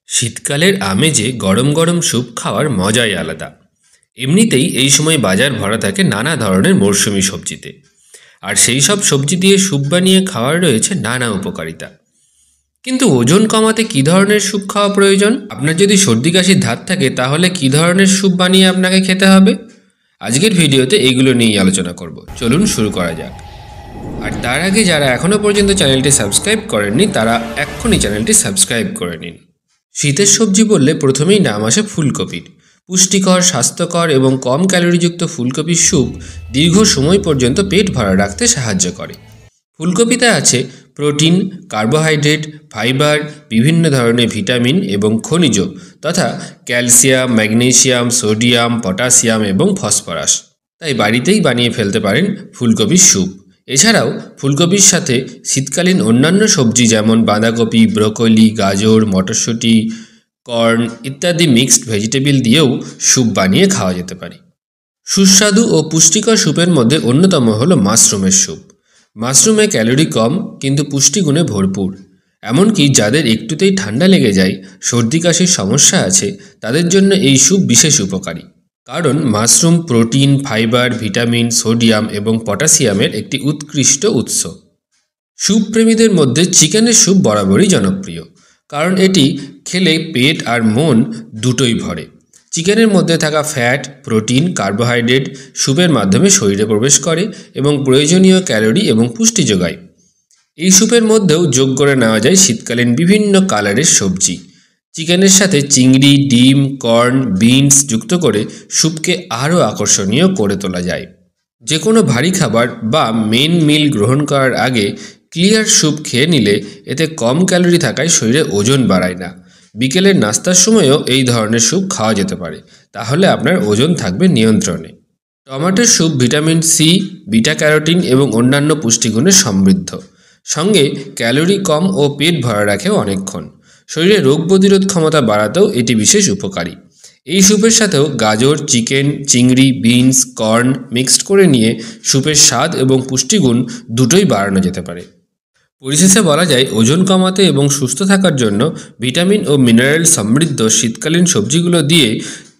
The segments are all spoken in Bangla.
শীতকালের আমেজে গরম গরম স্যুপ খাওয়ার মজাই আলাদা। এমনিতেই এই সময় বাজার ভরা থাকে নানা ধরনের মরশুমি সবজিতে, আর সেই সব সবজি দিয়ে স্যুপ বানিয়ে খাওয়ার রয়েছে নানা উপকারিতা। কিন্তু ওজন কমাতে কী ধরনের স্যুপ খাওয়া প্রয়োজন? আপনার যদি সর্দি কাশির ধাত থাকে তাহলে কী ধরনের স্যুপ বানিয়ে আপনাকে খেতে হবে? আজকের ভিডিওতে এইগুলো নিয়েই আলোচনা করব। চলুন শুরু করা যাক। আর তার আগে যারা এখনও পর্যন্ত চ্যানেলটি সাবস্ক্রাইব করেননি তারা এক্ষুনি চ্যানেলটি সাবস্ক্রাইব করে নিন। শীতের সবজি বললে প্রথমেই নাম আসে ফুলকপির। পুষ্টিকর, স্বাস্থ্যকর এবং কম ক্যালোরিযুক্ত ফুলকপির স্যুপ দীর্ঘ সময় পর্যন্ত পেট ভরা রাখতে সাহায্য করে। ফুলকপিতে আছে প্রোটিন, কার্বোহাইড্রেট, ফাইবার, বিভিন্ন ধরনের ভিটামিন এবং খনিজ তথা ক্যালসিয়াম, ম্যাগনেসিয়াম, সোডিয়াম, পটাশিয়াম এবং ফসফরাস। তাই বাড়িতেই বানিয়ে ফেলতে পারেন ফুলকপির স্যুপ। এছাড়াও ফুলকপির সাথে শীতকালীন অন্যান্য সবজি যেমন বাঁধাকপি, ব্রোকলি, গাজর, মটরশুঁটি, কর্ন ইত্যাদি মিক্সড ভেজিটেবল দিয়েও স্যুপ বানিয়ে খাওয়া যেতে পারে। সুস্বাদু ও পুষ্টিকর স্যুপের মধ্যে অন্যতম হলো মাশরুমের স্যুপ। মাশরুমে ক্যালোরি কম কিন্তু পুষ্টিগুণে ভরপুর। এমনকি যাদের একটুতেই ঠান্ডা লেগে যায়, সর্দি কাশির সমস্যা আছে, তাদের জন্য এই স্যুপ বিশেষ উপকারী। কারণ mushroom protein, fibre, vitamin, sodium এবং পটাশিয়ামের একটি উৎকৃষ্ট উৎস। স্যুপ প্রেমীদের মধ্যে চিকেনের স্যুপ বরাবরই জনপ্রিয়, কারণ এটি খেলে পেট আর মন দুটোই ভরে। চিকেনের মধ্যে থাকা ফ্যাট, প্রোটিন, কার্বোহাইড্রেট স্যুপের মাধ্যমে শরীরে প্রবেশ করে এবং প্রয়োজনীয় ক্যালোরি এবং পুষ্টি যোগায়। এই স্যুপের মধ্যেও যোগ করে নেওয়া যায় শীতকালীন বিভিন্ন কালারের সবজি। চিকেনের সাথে চিংড়ি, ডিম, কর্ন, বিনস যুক্ত করে স্যুপকে আরও আকর্ষণীয় করে তোলা যায়। যে কোনো ভারী খাবার বা মেন মিল গ্রহণ করার আগে ক্লিয়ার স্যুপ খেয়ে নিলে এতে কম ক্যালোরি থাকায় শরীরে ওজন বাড়ায় না। বিকেলের নাস্তার সময়ও এই ধরনের স্যুপ খাওয়া যেতে পারে, তাহলে আপনার ওজন থাকবে নিয়ন্ত্রণে। টমেটোর soup vitamin C, beta carotene এবং অন্যান্য পুষ্টিগুণে সমৃদ্ধ। সঙ্গে ক্যালোরি কম ও পেট ভরা রাখেও অনেকক্ষণ। শরীরে রোগ প্রতিরোধ ক্ষমতা বাড়াতেও এটি বিশেষ উপকারী। এই স্যুপের সাথেও গাজর, চিকেন, চিংড়ি, বিনস, কর্ন মিক্সড করে নিয়ে স্যুপের স্বাদ এবং পুষ্টিগুণ দুটোই বাড়ানো যেতে পারে। পরিশেষে বলা যায়, ওজন কমাতে এবং সুস্থ থাকার জন্য ভিটামিন ও মিনারেল সমৃদ্ধ শীতকালীন সবজিগুলো দিয়ে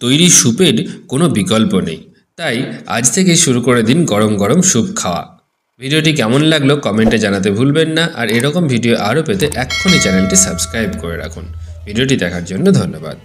তৈরি স্যুপের কোনো বিকল্প নেই। তাই আজ থেকে শুরু করে দিন গরম গরম স্যুপ খাওয়া। ভিডিওটি কেমন লাগলো কমেন্টে জানাতে ভুলবেন না, আর এরকম ভিডিও আরও পেতে এক্ষুনি চ্যানেলটি সাবস্ক্রাইব করে রাখুন। ভিডিওটি দেখার জন্য ধন্যবাদ।